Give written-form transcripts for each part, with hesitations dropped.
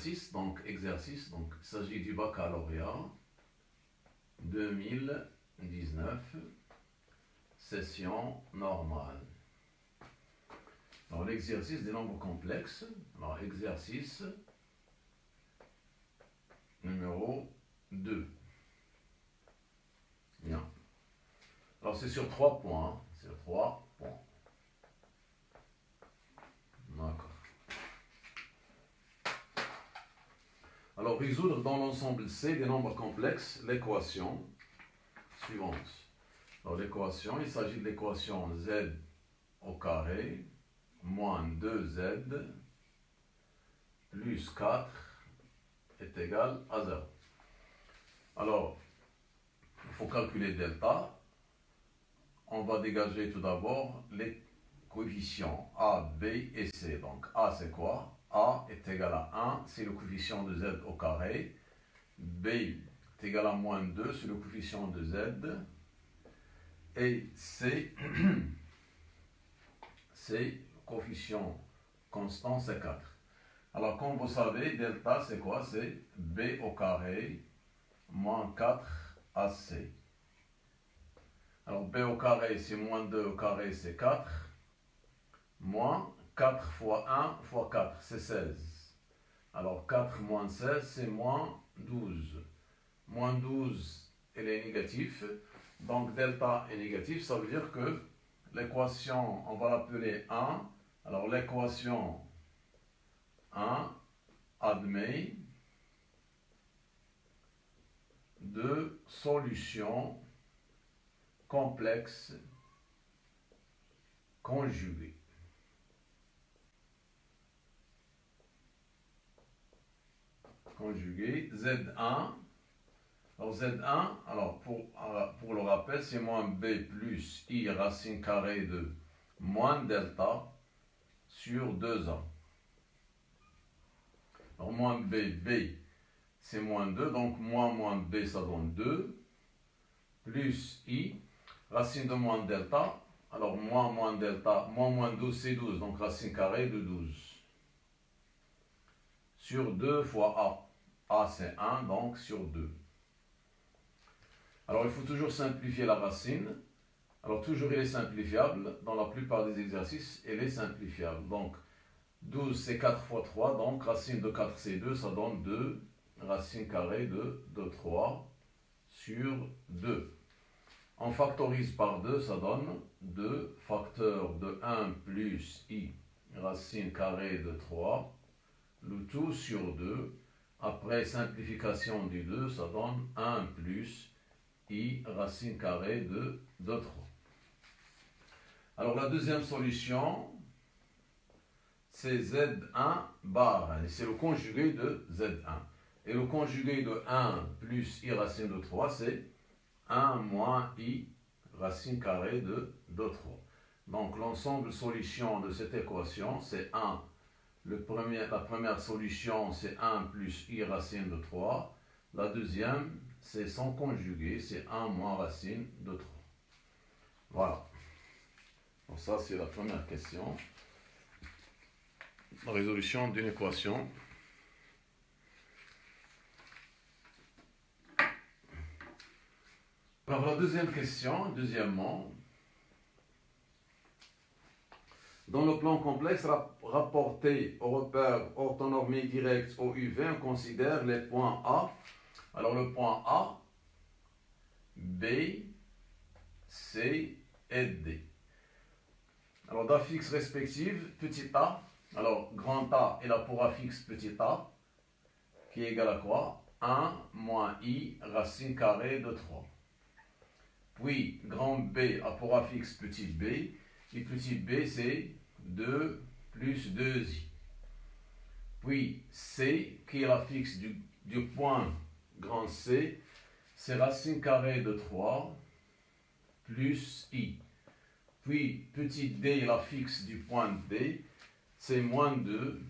exercice, donc il s'agit du baccalauréat 2019, session normale. Alors l'exercice des nombres complexes, alors exercice numéro 2. Bien. Alors c'est sur 3 points, hein. Sur 3 points. D'accord. Alors, résoudre dans l'ensemble C des nombres complexes l'équation suivante. Alors, l'équation, il s'agit de l'équation z au carré moins 2z plus 4 est égal à 0. Alors, il faut calculer delta. On va dégager tout d'abord les coefficients A, B et C. Donc, A, c'est quoi? A est égal à 1, c'est le coefficient de z au carré. B est égal à moins 2, c'est le coefficient de z. Et C, c'est le coefficient constant, c'est 4. Alors, comme vous savez, delta, c'est quoi? C'est B au carré moins 4 AC. Alors, B au carré, c'est moins 2 au carré, c'est 4. Moins 4 fois 1 fois 4, c'est 16. Alors 4 moins 16, c'est moins 12. Moins 12, elle est négative. Donc delta est négatif, ça veut dire que l'équation, on va l'appeler 1. Alors l'équation 1 admet deux solutions complexes conjuguées. Conjugué, Z1. Alors Z1, alors pour le rappel, c'est moins B plus I racine carrée de moins delta sur 2A. Alors moins B c'est moins 2, donc moins B ça donne 2, plus I, racine de moins delta, alors moins delta, moins 12 c'est 12, donc racine carrée de 12. Sur 2 fois A. A c'est 1, donc sur 2. Alors il faut toujours simplifier la racine. Alors toujours elle est simplifiable. Dans la plupart des exercices, elle est simplifiable. Donc 12 c'est 4 fois 3, donc racine de 4 c'est 2, ça donne 2. Racine carrée de 3 sur 2. On factorise par 2, ça donne 2 facteur de 1 plus I racine carrée de 3. Le tout sur 2. Après simplification du 2, ça donne 1 plus I racine carrée de 3. Alors la deuxième solution, c'est Z1 bar. C'est le conjugué de Z1. Et le conjugué de 1 plus I racine de 3, c'est 1 moins I racine carrée de 3. Donc l'ensemble solution de cette équation, c'est 1. La première solution, c'est 1 plus I racine de 3. La deuxième, c'est son conjugué, c'est 1 moins racine de 3. Voilà. Donc ça, c'est la première question. La résolution d'une équation. Alors la deuxième question, deuxièmement, dans le plan complexe rapporté au repère orthonormé direct au UV, on considère les points A. Alors le point A, B, C et D. Alors d'affixe respective, petit a. Alors grand A est la pour affixe petit a, qui est égal à quoi? 1 moins I racine carrée de 3. Puis grand B a pour affixe petit b. Et petit b c'est 2 plus 2i. Puis C, qui est l'affixe du point grand C, c'est racine carrée de 3 plus I. Puis petit d, l'affixe du point D, c'est moins 2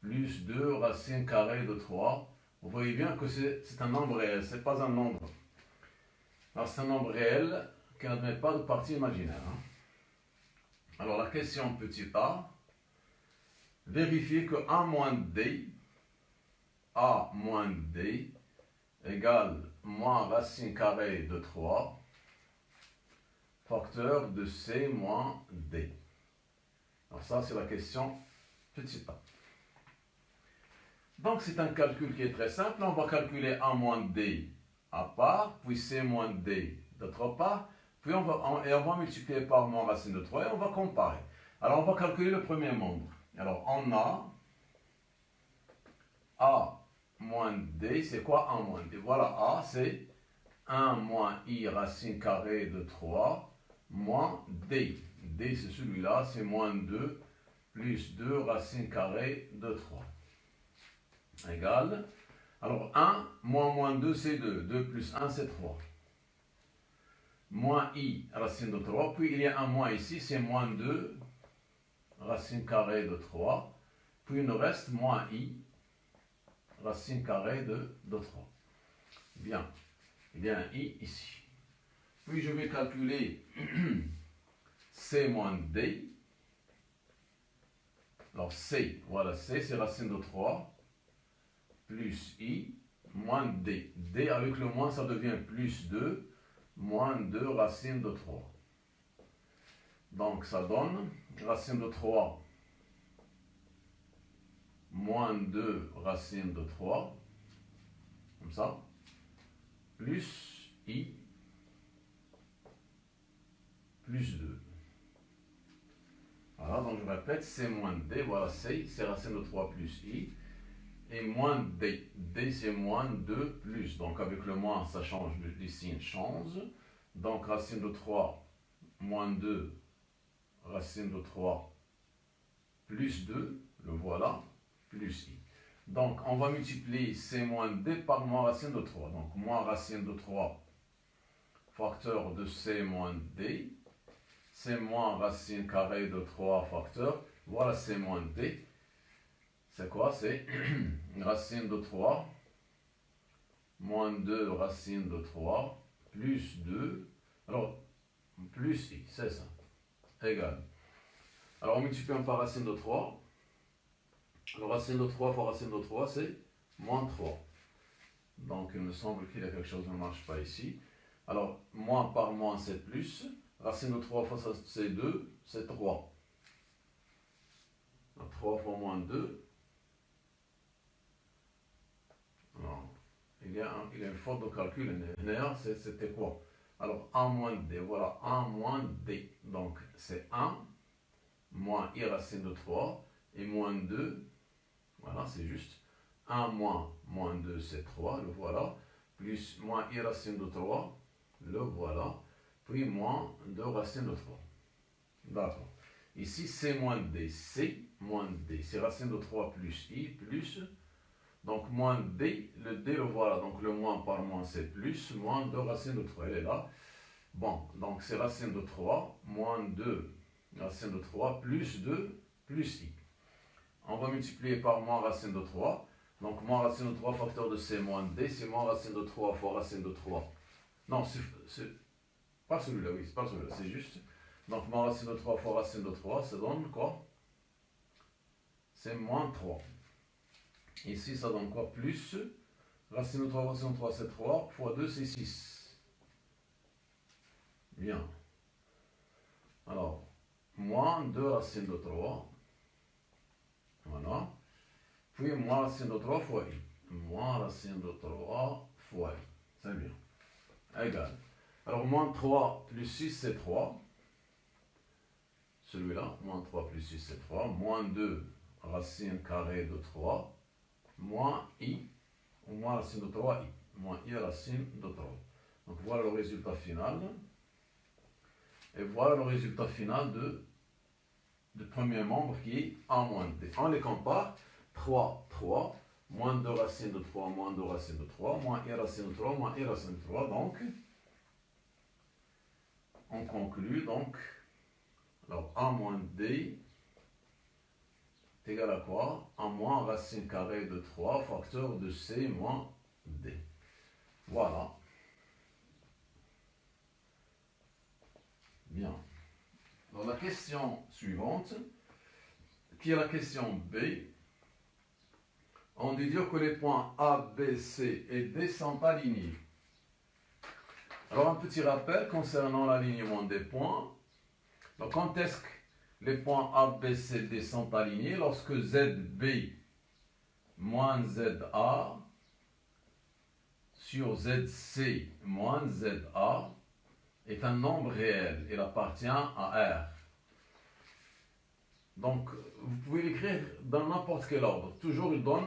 plus 2 racine carrée de 3. Vous voyez bien que c'est un nombre réel, ce n'est pas un nombre. Alors c'est un nombre réel qui n'admet pas de partie imaginaire. Alors la question petit a, vérifiez que A moins D égale moins racine carrée de 3 facteur de C moins D. Alors ça, c'est la question petit a. Donc c'est un calcul qui est très simple. On va calculer A moins D à part, puis C moins D d'autre part, puis on va multiplier par moins racine de 3 et on va comparer. Alors on va calculer le premier membre. Alors on a A moins D, c'est quoi A moins D? Voilà, A c'est 1 moins I racine carrée de 3 moins D. D c'est celui-là, c'est moins 2 plus 2 racine carrée de 3. Égale. Alors 1 moins 2 c'est 2. 2 plus 1 c'est 3. Moins I racine de 3. Puis il y a un moins ici, c'est moins 2 racine carrée de 3. Puis il nous reste moins I racine carrée de 3. Bien. Il y a un I ici. Puis je vais calculer C moins D. Alors C, voilà, C c'est racine de 3 plus I moins D. D avec le moins ça devient plus 2 moins 2 racine de 3. Donc ça donne racine de 3 moins 2 racine de 3, comme ça, plus I plus 2. Voilà, donc je répète, C moins D, voilà C, c'est racine de 3 plus I, et moins D. D c'est moins 2 plus, donc avec le moins ça change, les signes changent. Donc racine de 3 moins 2 racine de 3 plus 2, le voilà, plus I. Donc on va multiplier C moins D par moins racine de 3. Donc moins racine de 3 facteur de C moins D. C moins racine carrée de 3 facteur. Voilà C moins D. C'est quoi? C'est racine de 3 moins 2 racine de 3 plus 2. Alors, plus I, c'est ça. Égal. Alors on multiplie par racine de 3. Alors racine de 3 fois racine de 3, c'est moins 3. Donc il me semble qu'il y a quelque chose qui ne marche pas ici. Alors moins par moins, c'est plus. Racine de 3 fois c'est 2, c'est 3. 3 fois moins 2. Alors, il y a une faute de calcul. C'était quoi? Alors, 1 moins D. Voilà, 1 moins D. Donc, c'est 1 moins I racine de 3 et moins 2. Voilà, c'est juste. 1 moins 2, c'est 3. Le voilà. Plus moins I racine de 3. Le voilà. Puis moins 2 racine de 3. D'accord. Ici, C moins D. C moins D. C'est racine de 3 plus I plus. Donc, moins D. Le D, le voilà. Donc, le moins par moins, c'est plus. Moins 2 racine de 3. Elle est là. Bon, donc c'est racine de 3. Moins 2 racine de 3 plus 2 plus I. On va multiplier par moins racine de 3. Donc, moins racine de 3 facteur de C moins D. C'est moins racine de 3 fois racine de 3. Non, c'est pas celui-là, oui, c'est pas celui-là, c'est juste. Donc, moins racine de 3 fois racine de 3, ça donne quoi? C'est moins 3. Ici, ça donne quoi? Plus. Racine de 3, racine de 3, c'est 3. Fois 2, c'est 6. Bien. Alors, moins 2 racine de 3. Voilà. Puis, moins racine de 3 fois I. Moins racine de 3 fois I. C'est bien. Égal. Alors, moins 3 plus 6, c'est 3. Celui-là, moins 3 plus 6, c'est 3. Moins 2 racine carrée de 3. Moins I. Ou moins racine de 3, I. Moins I racine de 3. Donc, voilà le résultat final. Et voilà le résultat final du premier membre qui est A moins D. On les compare. 3, 3. Moins 2 racine de 3, moins 2 racine de 3. Moins I racine de 3, moins I racine de 3. Donc, on conclut donc. Alors, A moins D est égal à quoi? A moins racine carrée de 3 facteur de C moins D. Voilà. Bien. Dans la question suivante, qui est la question B, on dit dire que les points A, B, C et D sont alignés. Alors un petit rappel concernant l'alignement des points. Donc quand est-ce que les points A, B, C, D sont alignés? Lorsque ZB moins ZA sur ZC moins ZA est un nombre réel. Il appartient à R. Donc, vous pouvez l'écrire dans n'importe quel ordre. Toujours, il doit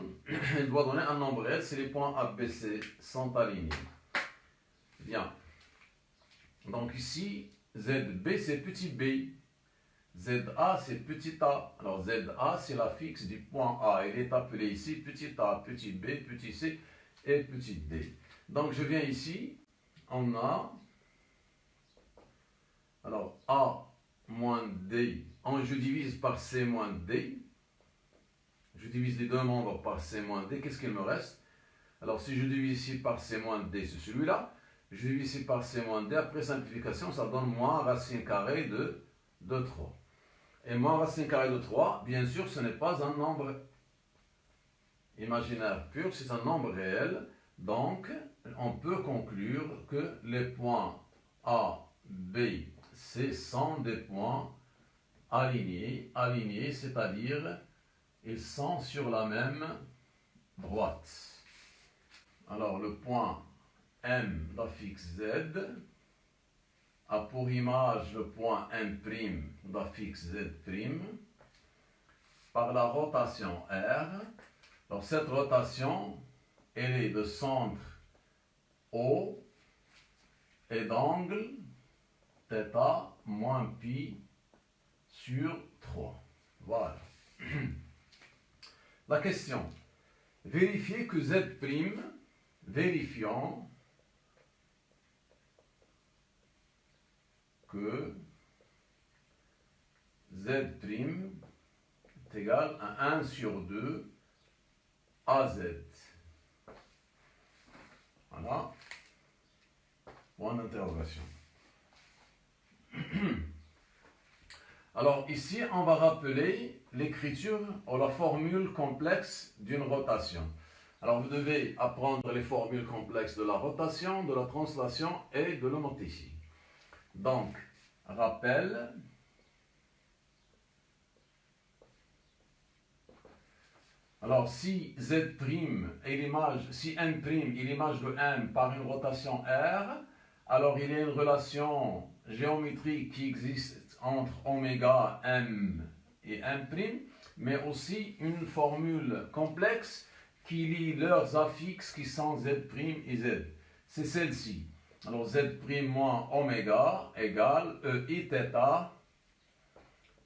donner un nombre réel si les points A, B, C sont alignés. Bien. Donc ici, ZB, c'est petit b. ZA, c'est petit a. Alors, ZA, c'est la fixe du point A. Il est appelé ici petit a, petit b, petit c et petit d. Donc, je viens ici. On a... Alors, A moins D. Je divise par C moins D. Je divise les deux membres par C moins D. Qu'est-ce qu'il me reste? Alors, si je divise ici par C moins D, c'est celui-là. Je divise ici par C moins D. Après simplification, ça donne moins racine carrée de 3. Et moins racine carrée de 3, bien sûr, ce n'est pas un nombre imaginaire pur, c'est un nombre réel. Donc, on peut conclure que les points A, B, C sont des points alignés, c'est-à-dire ils sont sur la même droite. Alors le point M d'affixe Z a pour image le point M' d'affixe Z' par la rotation R. Alors cette rotation, elle est de centre O et d'angle θ moins pi sur 3. Voilà. La question. Vérifiez que Z', vérifions que Z' est égal à 1 sur 2 AZ. Voilà. Point d'interrogation. Alors ici, on va rappeler l'écriture ou la formule complexe d'une rotation. Alors vous devez apprendre les formules complexes de la rotation, de la translation et de l'homothétie. Donc, rappel. Alors si Z' est l'image, si M' est l'image de M par une rotation R, alors il y a une relation géométrique qui existe entre oméga M et M', mais aussi une formule complexe qui lie leurs affixes qui sont Z' et Z. C'est celle-ci. Alors Z' moins oméga égale EIθ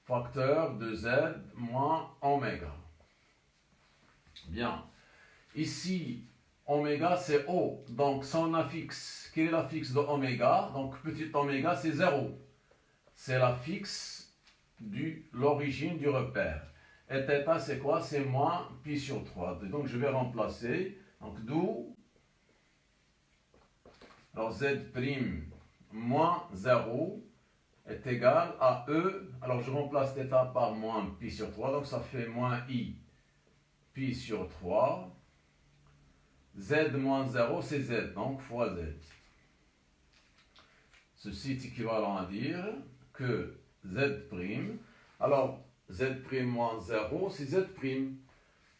facteur de Z moins oméga. Bien. Ici, oméga c'est O, donc son affixe. Quel est l'affixe de oméga? Donc petit oméga c'est 0. C'est l'affixe de l'origine du repère. Et θ c'est quoi? C'est moins pi sur 3. Donc je vais remplacer. Donc d'où? Alors Z' moins 0 est égal à E. Alors je remplace θ par moins pi sur 3. Donc ça fait moins I pi sur 3. Z moins 0 c'est Z. Donc fois Z. Ceci est équivalent à dire que Z'. Alors Z' moins 0 c'est Z'.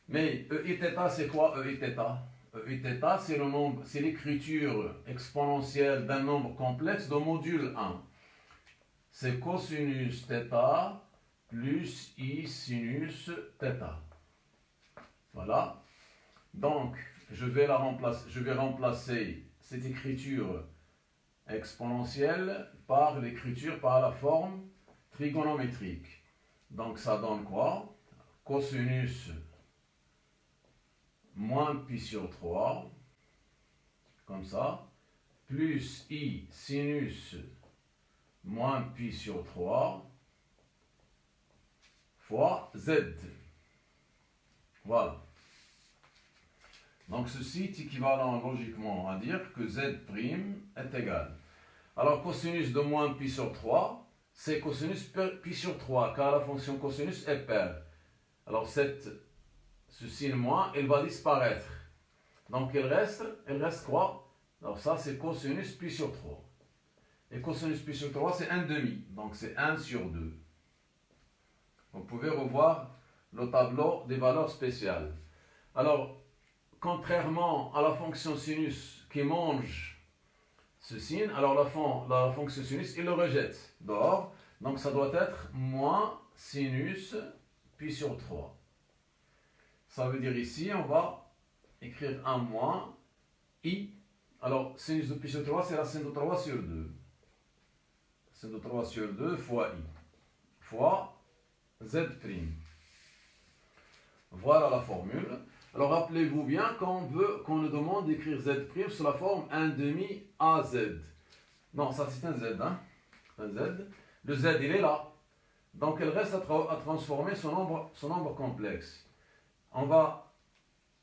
Mais EIθ c'est quoi EIθ? EIθ c'est le nombre, c'est l'écriture exponentielle d'un nombre complexe de module 1. C'est cosinus θ plus I sinus θ. Voilà. Donc, je vais remplacer cette écriture exponentielle par l'écriture par la forme trigonométrique. Donc, ça donne quoi? Cosinus moins pi sur 3, comme ça, plus I sinus moins pi sur 3 fois Z. Voilà. Donc ceci est équivalent logiquement à dire que Z' est égal. Alors cosinus de moins pi sur 3, c'est cosinus pi sur 3, car la fonction cosinus est paire. Alors ce signe moins, il va disparaître. Donc il reste quoi? Alors ça c'est cosinus pi sur 3. Et cosinus pi sur 3 c'est 1/2. Donc c'est 1 sur 2. Vous pouvez revoir le tableau des valeurs spéciales. Alors, contrairement à la fonction sinus qui mange ce signe, alors la fonction sinus, il le rejette dehors. Donc ça doit être moins sinus pi sur 3. Ça veut dire ici, on va écrire 1 moins i. Alors, sinus de pi sur 3, c'est la sin de 3 sur 2. Sin de 3 sur 2 fois i. Fois z'. Voilà la formule. Alors, rappelez-vous bien qu'on nous demande d'écrire z' sous la forme 1/2 az. Non, ça c'est un z, hein? Un z. Le z, il est là. Donc, il reste à transformer son nombre complexe. On va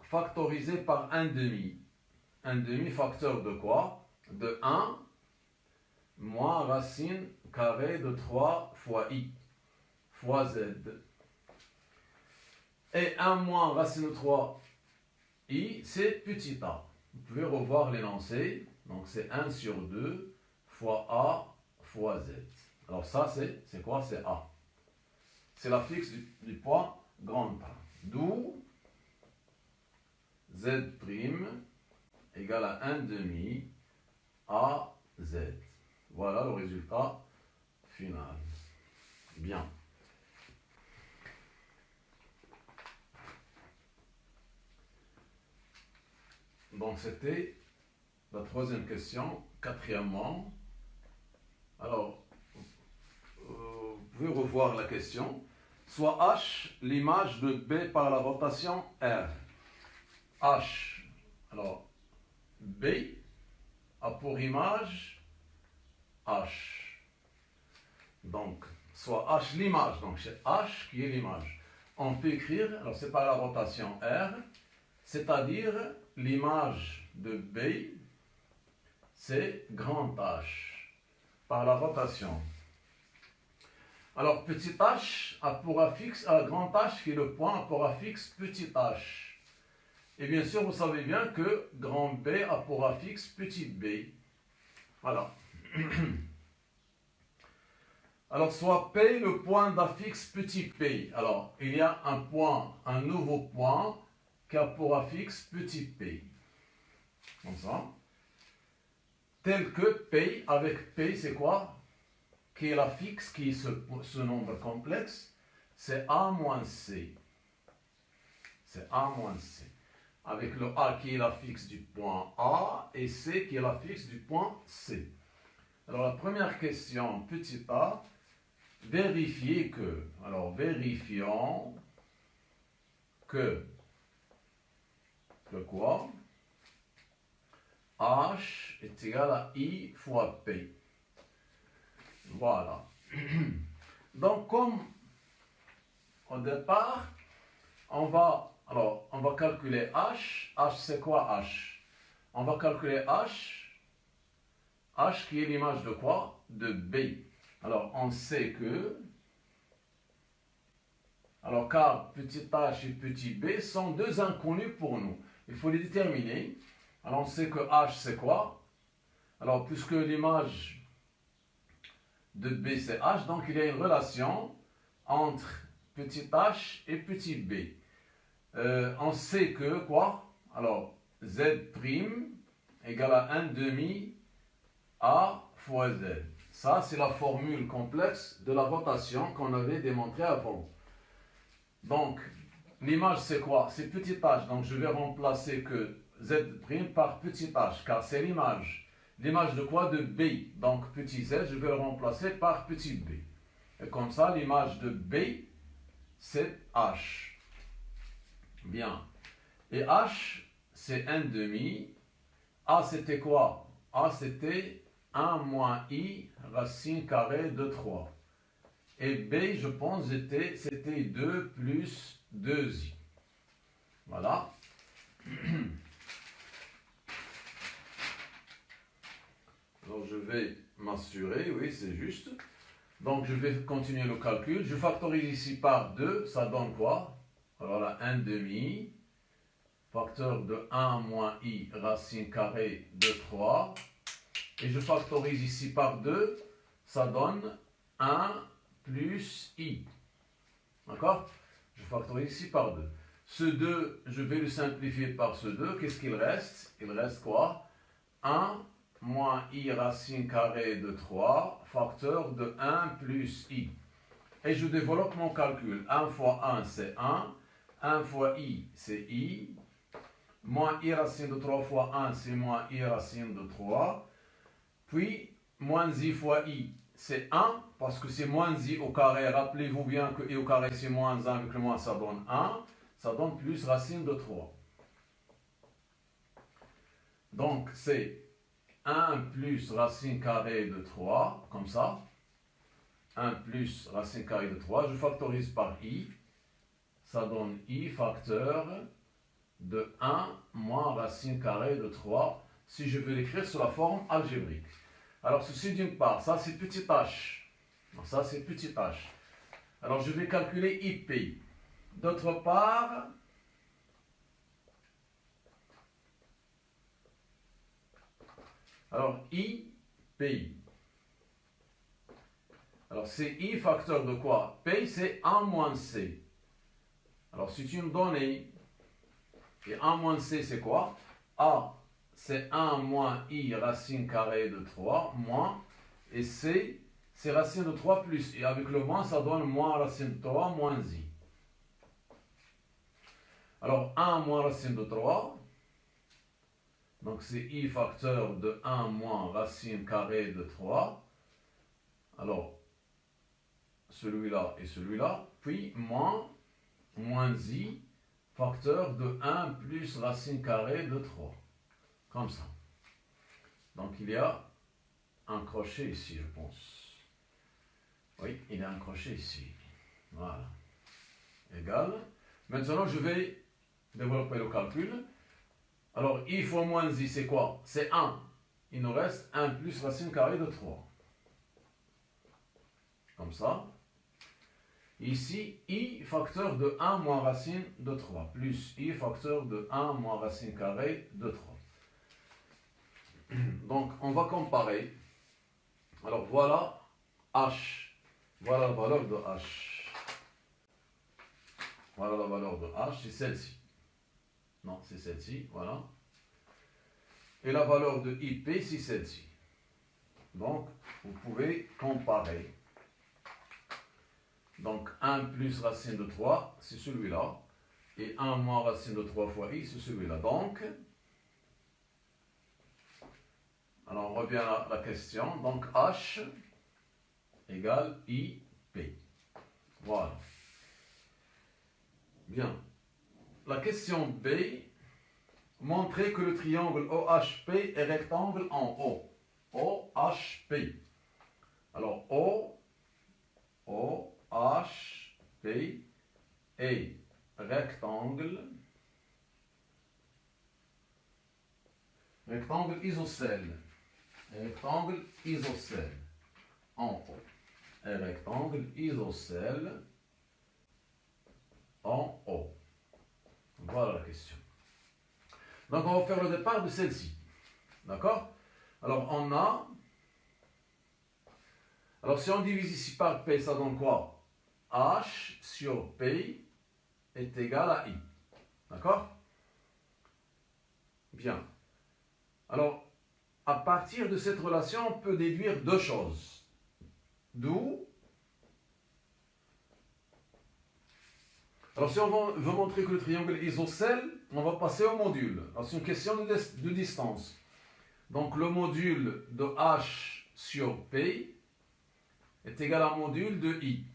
factoriser par 1/2. 1/2 facteur de quoi? De 1 moins racine carrée de 3 fois i fois z. Et 1 moins racine de 3 i, c'est petit a. Vous pouvez revoir l'énoncé. Donc c'est 1 sur 2 fois a fois z. Alors ça, c'est quoi? C'est a. C'est la fixe du point grand A. D'où z' égale à 1/2 a z. Voilà le résultat final. Bien. Donc c'était la troisième question. Quatrièmement, alors vous pouvez revoir la question. Soit H l'image de B par la rotation R. H, alors B a pour image H. Donc, soit H l'image, donc c'est H qui est l'image. On peut écrire, alors c'est par la rotation R, c'est-à-dire l'image de B, c'est grand H, par la rotation. Alors, petit h a pour affixe à grand H qui est le point a pour affixe petit h. Et bien sûr, vous savez bien que grand B a pour affixe petit b. Voilà. Alors, soit P le point d'affixe petit p. Alors, il y a un nouveau point qui a pour affixe petit p. Comme ça. Tel que P, avec P, c'est quoi? Qui est la fixe, qui est ce nombre complexe, c'est A moins C. C'est A moins C. Avec le A qui est la fixe du point A et C qui est la fixe du point C. Alors la première question, petit a, vérifiez que, alors vérifions que quoi? H est égal à I fois P. Voilà. Donc, comme au départ, on va calculer H. H, c'est quoi H? On va calculer H. H qui est l'image de quoi? De B. Alors, on sait que... Alors, car petit h et petit b sont deux inconnus pour nous. Il faut les déterminer. Alors, on sait que h, c'est quoi? Alors, puisque l'image de B, c'est H, donc il y a une relation entre petit h et petit b. On sait que quoi? Alors, Z' égale à 1/2 A fois Z. Ça, c'est la formule complexe de la rotation qu'on avait démontrée avant. Donc, l'image, c'est quoi? C'est petit h, donc je vais remplacer que Z' par petit h, car c'est l'image. L'image de quoi? De B. Donc, petit z, je vais le remplacer par petit b. Et comme ça, l'image de B, c'est h. Bien. Et h, c'est 1/2. A, c'était quoi? A, c'était 1 moins i racine carrée de 3. Et B, je pense, c'était 2 plus 2i. Voilà. Alors, je vais m'assurer, oui, c'est juste. Donc, je vais continuer le calcul. Je factorise ici par 2, ça donne quoi? Alors là, 1 demi, facteur de 1 moins i racine carrée de 3. Et je factorise ici par 2, ça donne 1 plus i. D'accord? Je factorise ici par 2. Ce 2, je vais le simplifier par ce 2. Qu'est-ce qu'il reste? Il reste quoi? 1 moins i racine carrée de 3, facteur de 1 plus i. Et je développe mon calcul. 1 fois 1, c'est 1. 1 fois i, c'est i. Moins i racine de 3 fois 1, c'est moins i racine de 3. Puis, moins i fois i, c'est 1, parce que c'est moins i au carré. Rappelez-vous bien que i au carré, c'est moins 1, avec le moins, ça donne 1. Ça donne plus racine de 3. Donc, c'est 1 plus racine carrée de 3, comme ça. 1 plus racine carrée de 3. Je factorise par i. Ça donne i facteur de 1 moins racine carrée de 3, si je veux l'écrire sous la forme algébrique. Alors, ceci d'une part, ça c'est petit h. Ça c'est petit h. Alors, je vais calculer IP. D'autre part, alors IP. Alors, c'est I facteur de quoi? P, c'est 1 moins C. Alors, si tu me donnes et 1 moins C, c'est quoi? A, c'est 1 moins I racine carrée de 3, moins, et C, c'est racine de 3 plus I. Avec le moins, ça donne moins racine de 3 moins I. Alors, 1 moins racine de 3, donc c'est I facteur de 1 moins racine carrée de 3. Alors, celui-là et celui-là, puis moins I, facteur de 1 plus racine carrée de 3. Comme ça. Donc il y a un crochet ici, je pense. Oui, il y a un crochet ici. Voilà. Égal. Maintenant, je vais développer le calcul. Alors, i fois moins i, c'est quoi? C'est 1. Il nous reste 1 plus racine carrée de 3. Comme ça. Ici, i facteur de 1 moins racine de 3, plus i facteur de 1 moins racine carrée de 3. Donc, on va comparer. Alors, voilà h. Voilà la valeur de h. Voilà la valeur de h, c'est celle-ci. Non, c'est celle-ci, voilà. Et la valeur de ip, c'est celle-ci. Donc, vous pouvez comparer. Donc, 1 plus racine de 3, c'est celui-là. Et 1 moins racine de 3 fois i, c'est celui-là. Donc, alors on revient à la question. Donc, h égale ip. Voilà. Bien. La question B, montrer que le triangle OHP est rectangle en O. OHP. Alors, OHP est rectangle isocèle. Rectangle isocèle en O. Un rectangle isocèle en O. Voilà la question. Donc on va faire le départ de celle-ci. D'accord? Alors on a... Alors si on divise ici par P, ça donne quoi? H sur P est égal à I. D'accord? Bien. Alors, à partir de cette relation, on peut déduire deux choses. D'où... Alors, si on veut montrer que le triangle est isocèle, on va passer au module. Alors, c'est une question de distance. Donc, le module de H sur P est égal à module de I.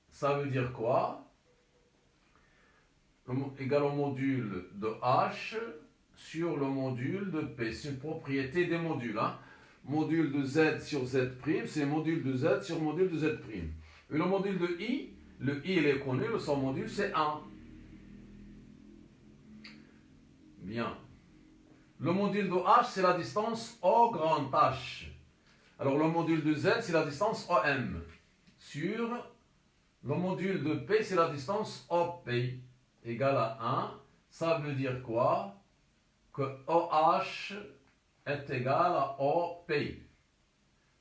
Ça veut dire quoi? Égal au module de H sur le module de P. C'est une propriété des modules. Hein? Module de Z sur Z', c'est module de Z sur module de Z'. Et le module de I, le I il est connu, son module c'est 1. Bien. Le module de H c'est la distance O grand H. Alors le module de Z c'est la distance OM. Sur le module de P c'est la distance OP. égale à 1, ça veut dire quoi? Que OH est égal à OP.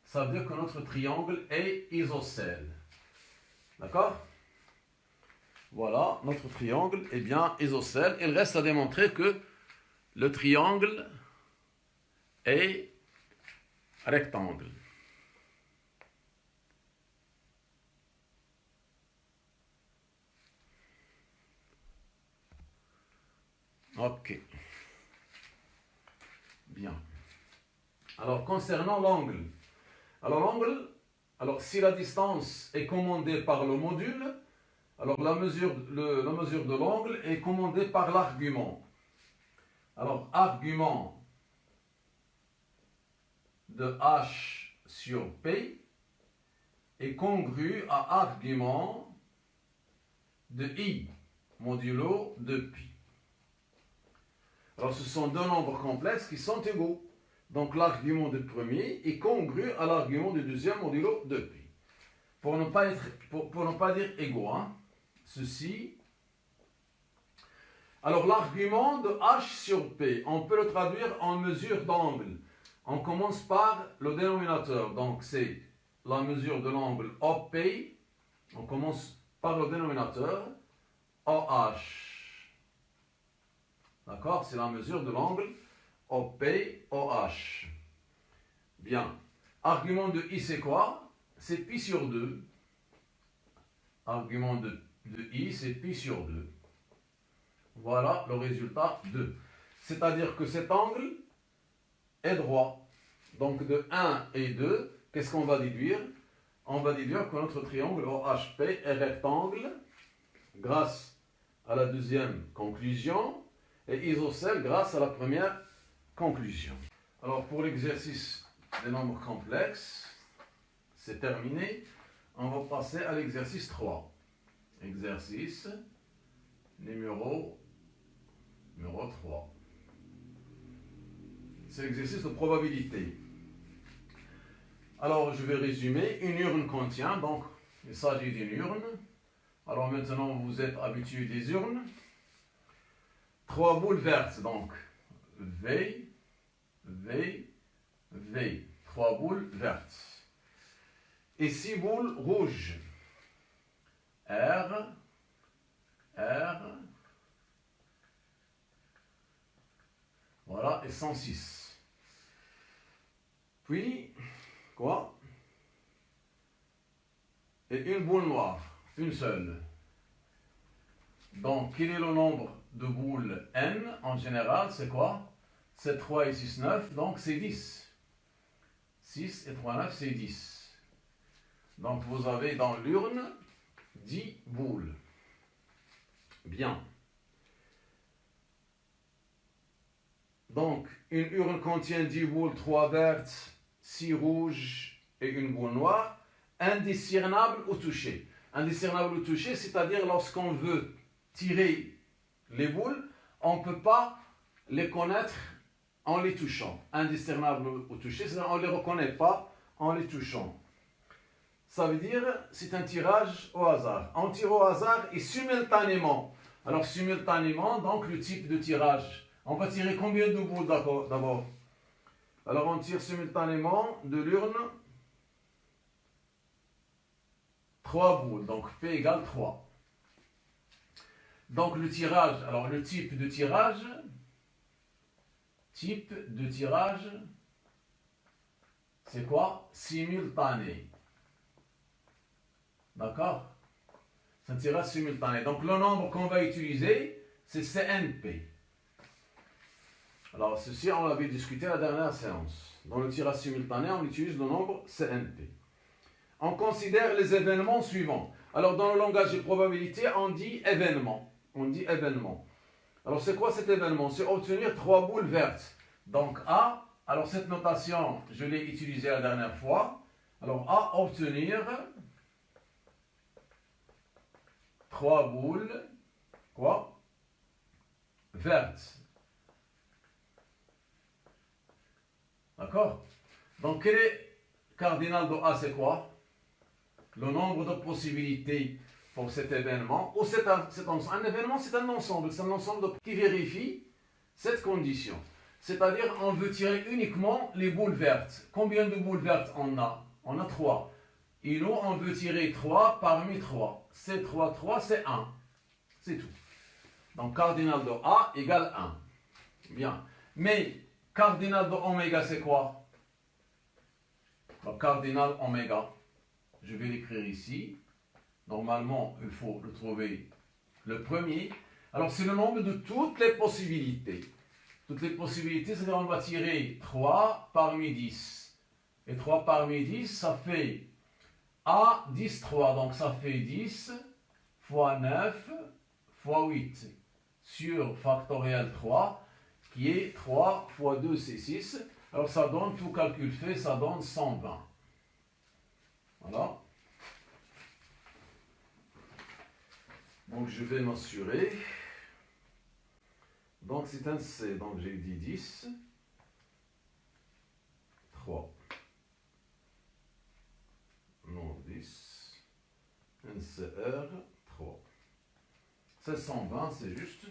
Ça veut dire que notre triangle est isocèle. D'accord? Voilà, notre triangle est bien isocèle. Il reste à démontrer que le triangle est rectangle. Ok. Bien. Alors, concernant l'angle. Alors, l'angle, si la distance est commandée par le module, alors la mesure de l'angle est commandée par l'argument. Alors, argument de H sur P est congru à argument de I modulo de pi. Alors, ce sont deux nombres complexes qui sont égaux. Donc, l'argument du premier est congru à l'argument du deuxième modulo de pi. Pour ne pas dire égaux, hein, ceci. Alors, l'argument de H sur P, on peut le traduire en mesure d'angle. On commence par le dénominateur. Donc, c'est la mesure de l'angle OP. On commence par le dénominateur OH. D'accord? C'est la mesure de l'angle OP-OH. Bien. Argument de I, c'est quoi? C'est pi sur 2. Argument de I, c'est pi sur 2. Voilà le résultat 2. C'est-à-dire que cet angle est droit. Donc de 1 et 2, qu'est-ce qu'on va déduire? On va déduire que notre triangle OHP est rectangle grâce à la deuxième conclusion et isocèle grâce à la première conclusion. Alors pour l'exercice des nombres complexes, c'est terminé. On va passer à l'exercice 3. Exercice numéro 3. C'est l'exercice de probabilité. Alors je vais résumer. Une urne contient, donc il s'agit d'une urne. Alors maintenant vous êtes habitué des urnes. 3 boules vertes, donc V, V, V. 3 boules vertes. Et 6 boules rouges. R, R. Voilà, et 106. Puis, quoi? Et une boule noire, une seule. Donc, quel est le nombre de boules N en général? C'est quoi? C'est 3 et 6, 9, donc c'est 10. 6 et 3, 9, c'est 10. Donc, vous avez dans l'urne 10 boules. Bien. Donc, une urne contient 10 boules, 3 vertes, 6 rouges et une boule noire, indiscernable au toucher. Indiscernable au toucher, c'est-à-dire lorsqu'on veut tirer les boules, on ne peut pas les connaître en les touchant. Indiscernable au toucher, c'est-à-dire on ne les reconnaît pas en les touchant. Ça veut dire c'est un tirage au hasard. On tire au hasard et simultanément. Alors simultanément, donc le type de tirage. On va tirer combien de boules d'abord? Alors on tire simultanément de l'urne 3 boules. Donc P égale 3. Donc le tirage, alors le type de tirage, c'est quoi? Simultané. D'accord? C'est un tirage simultané. Donc le nombre qu'on va utiliser, c'est CNP. Alors ceci, on l'avait discuté à la dernière séance. Dans le tirage simultané, on utilise le nombre CNP. On considère les événements suivants. Alors dans le langage de probabilité, on dit événement. Alors c'est quoi cet événement? C'est obtenir 3 boules vertes. Donc A, alors cette notation, je l'ai utilisée la dernière fois. Alors A, obtenir 3 boules, quoi? Vertes. D'accord? Donc quel est cardinal de A, c'est quoi? Le nombre de possibilités pour cet événement, ou un événement, c'est un ensemble qui vérifie cette condition. C'est-à-dire, on veut tirer uniquement les boules vertes. Combien de boules vertes on a? On a 3. Et nous, on veut tirer 3 parmi 3. C'est 3, c'est 1. C'est tout. Donc, cardinal de A égale 1. Bien. Mais, cardinal de oméga, c'est quoi? Le cardinal oméga, je vais l'écrire ici. Normalement, il faut le trouver le premier. Alors, c'est le nombre de toutes les possibilités. Toutes les possibilités, c'est-à-dire on va tirer 3 parmi 10. Et 3 parmi 10, ça fait A 10, 3. Donc, ça fait 10 fois 9 fois 8 sur factoriel 3, qui est 3 fois 2, c'est 6. Alors, ça donne, tout calcul fait, ça donne 120. Voilà. Donc, je vais m'assurer. Donc, c'est un C. Donc, j'ai dit 10. 3. Non, 10. Un CR, 3. C'est 120, c'est juste.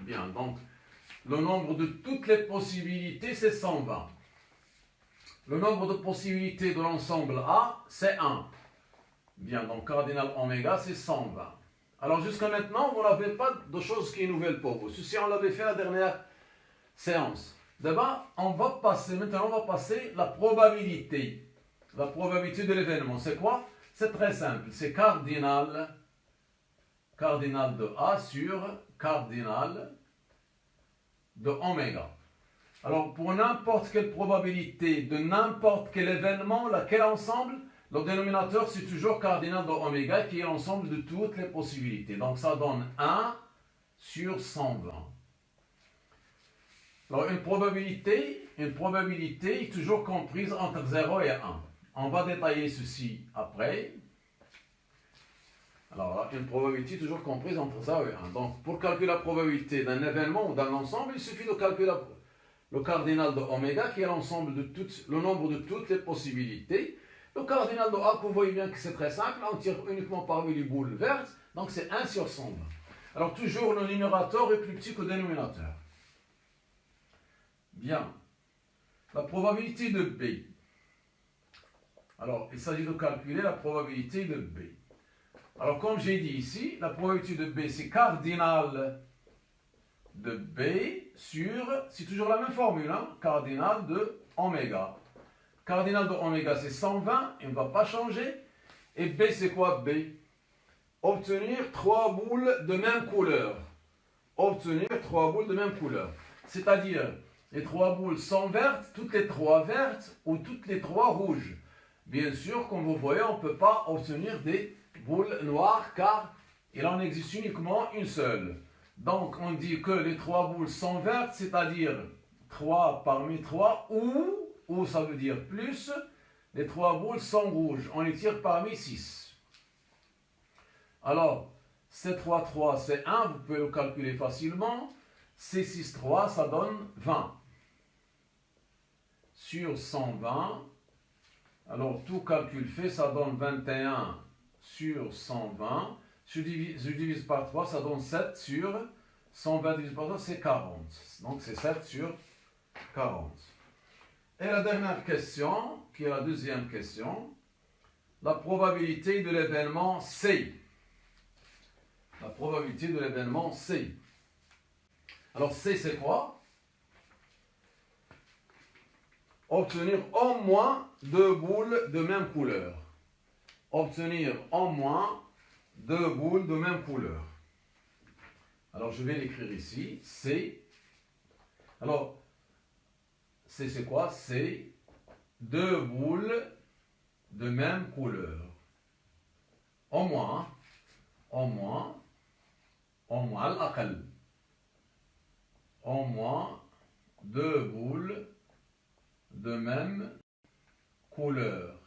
Bien, donc, le nombre de toutes les possibilités, c'est 120. Le nombre de possibilités de l'ensemble A, c'est 1. Bien, donc, cardinal oméga, c'est 120. Alors, jusqu'à maintenant, vous n'avez pas de chose qui est nouvelle pour vous. Ceci, on l'avait fait la dernière séance. D'abord, maintenant, on va passer la probabilité. La probabilité de l'événement. C'est quoi? C'est très simple. C'est cardinal de A sur cardinal de oméga. Alors, pour n'importe quelle probabilité de n'importe quel événement, quel ensemble, le dénominateur, c'est toujours cardinal de oméga qui est l'ensemble de toutes les possibilités. Donc, ça donne 1 sur 120. Alors, une probabilité est toujours comprise entre 0 et 1. On va détailler ceci après. Alors, une probabilité est toujours comprise entre 0 et 1. Donc, pour calculer la probabilité d'un événement ou d'un ensemble, il suffit de calculer le cardinal de oméga qui est l'ensemble de le nombre de toutes les possibilités. Le cardinal de A, vous voyez bien que c'est très simple, on tire uniquement parmi les boules vertes, donc c'est 1 sur 120. Alors toujours le numérateur est plus petit que le dénominateur. Bien. La probabilité de B. Alors, il s'agit de calculer la probabilité de B. Alors, comme j'ai dit ici, la probabilité de B, c'est cardinal de B sur, c'est toujours la même formule, hein, cardinal de oméga. Cardinal de oméga, c'est 120, il ne va pas changer. Et B, c'est quoi B? Obtenir 3 boules de même couleur. Obtenir 3 boules de même couleur. C'est-à-dire, les 3 boules sont vertes, toutes les 3 vertes ou toutes les 3 rouges. Bien sûr, comme vous voyez, on ne peut pas obtenir des boules noires car il en existe uniquement une seule. Donc, on dit que les 3 boules sont vertes, c'est-à-dire 3 parmi 3 ou ça veut dire plus, les 3 boules sont rouges. On les tire parmi 6. Alors, C3, 3, c'est 1, vous pouvez le calculer facilement. C6, 3, ça donne 20. Sur 120, alors tout calcul fait, ça donne 21 sur 120. Je divise par 3, ça donne 7 sur 120 divisé par 3, c'est 40. Donc c'est 7 sur 40. Et la dernière question, qui est la deuxième question, la probabilité de l'événement C. La probabilité de l'événement C. Alors C, c'est quoi? Obtenir au moins 2 boules de même couleur. Obtenir au moins 2 boules de même couleur. Alors je vais l'écrire ici. C. Alors, C, c'est quoi? C'est 2 boules de même couleur. Au moins, au moins, al-aqal. Au moins 2 boules de même couleur.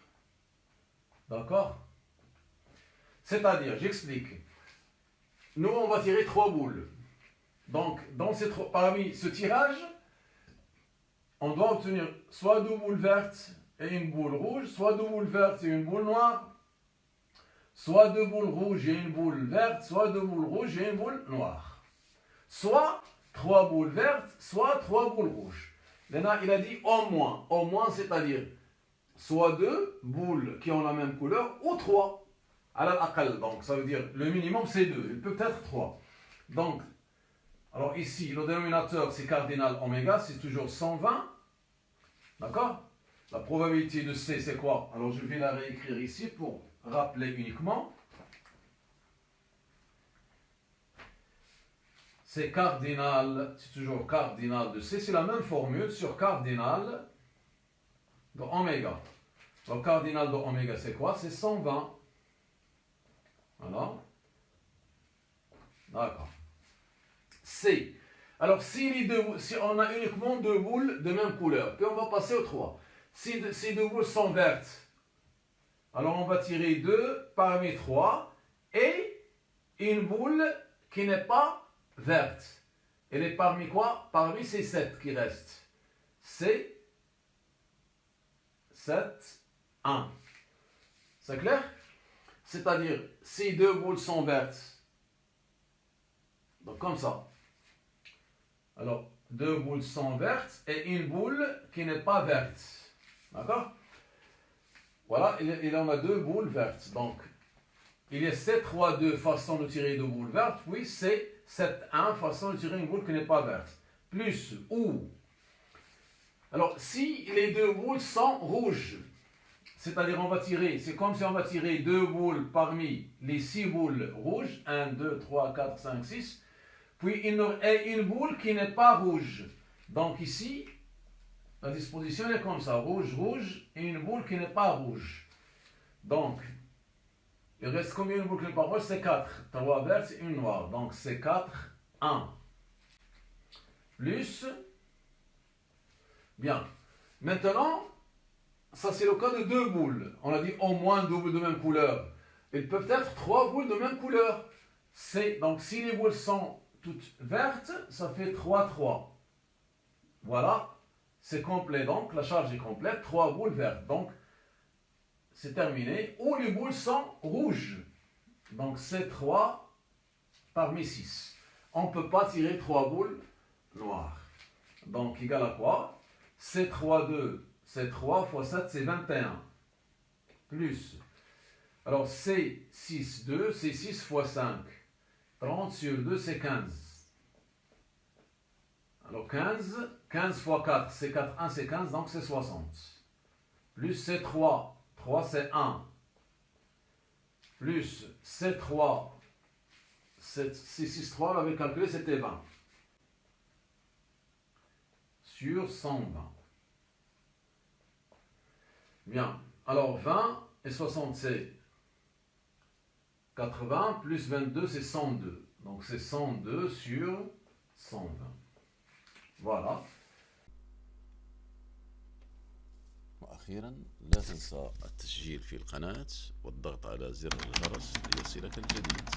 D'accord? C'est-à-dire, j'explique. Nous, on va tirer 3 boules. Donc, parmi ce tirage, on doit obtenir soit 2 boules vertes et une boule rouge, soit 2 boules vertes et une boule noire, soit deux boules rouges et une boule verte, soit deux boules rouges et une boule noire. Soit trois boules vertes, soit trois boules rouges. Maintenant, il a dit au moins c'est-à-dire soit deux boules qui ont la même couleur ou trois. Donc ça veut dire le minimum c'est deux, il peut être trois. Donc, alors ici, le dénominateur c'est cardinal oméga, c'est toujours 120. D'accord? La probabilité de C c'est quoi? Alors je vais la réécrire ici pour rappeler uniquement. C'est cardinal, c'est toujours cardinal de C, c'est la même formule sur cardinal de oméga. Donc cardinal de oméga c'est quoi? C'est 120. Voilà. D'accord. C. Alors si on a uniquement deux boules de même couleur, puis on va passer aux trois. Si ces deux boules sont vertes, alors on va tirer deux parmi trois et une boule qui n'est pas verte. Elle est parmi quoi? Parmi ces 7 qui restent. C'est 7, 1. C'est clair? C'est-à-dire, ces deux boules sont vertes. Donc comme ça. Alors, deux boules sont vertes et une boule qui n'est pas verte. D'accord? Voilà, il en a deux boules vertes. Donc, il y a 7, 3, 2 façons de tirer deux boules vertes, puis c'est 7, 1 façon de tirer une boule qui n'est pas verte. Plus ou. Alors, si les deux boules sont rouges, c'est-à-dire on va tirer, c'est comme si on va tirer deux boules parmi les 6 boules rouges, 1, 2, 3, 4, 5, 6, puis une boule qui n'est pas rouge. Donc ici, la disposition est comme ça, rouge, rouge, et une boule qui n'est pas rouge. Donc, il reste combien de boules qui n'est pas rouge? C'est 4. 3 vertes et une noire. Donc c'est 4, 1. Plus. Bien. Maintenant, ça c'est le cas de deux boules. On a dit au moins deux boules de même couleur. Ils peuvent être trois boules de même couleur. Donc si les boules sont toutes vertes, ça fait 3, 3. Voilà. C'est complet. Donc la charge est complète. 3 boules vertes. Donc c'est terminé. Ou les boules sont rouges. Donc c'est 3 parmi 6. On ne peut pas tirer 3 boules noires. Donc égal à quoi? C'est 3, 2. C'est 3 fois 7, c'est 21. Plus. Alors, c'est 6, 2, c'est 6 fois 5. 30 sur 2, c'est 15. Alors, 15 fois 4, c'est 4, 1, c'est 15, donc c'est 60. Plus, c'est 3. 3, c'est 1. Plus, c'est 3. C'est 6, 3, on avait calculé, c'était 20. Sur 120. Bien, alors 20 et 60 c'est 80, plus 22 c'est 102. Donc c'est 102 sur 120. Voilà. وأخيرا لا تنسى التسجيل في القناة والضغط على زر الجرس ليصلك الجديد.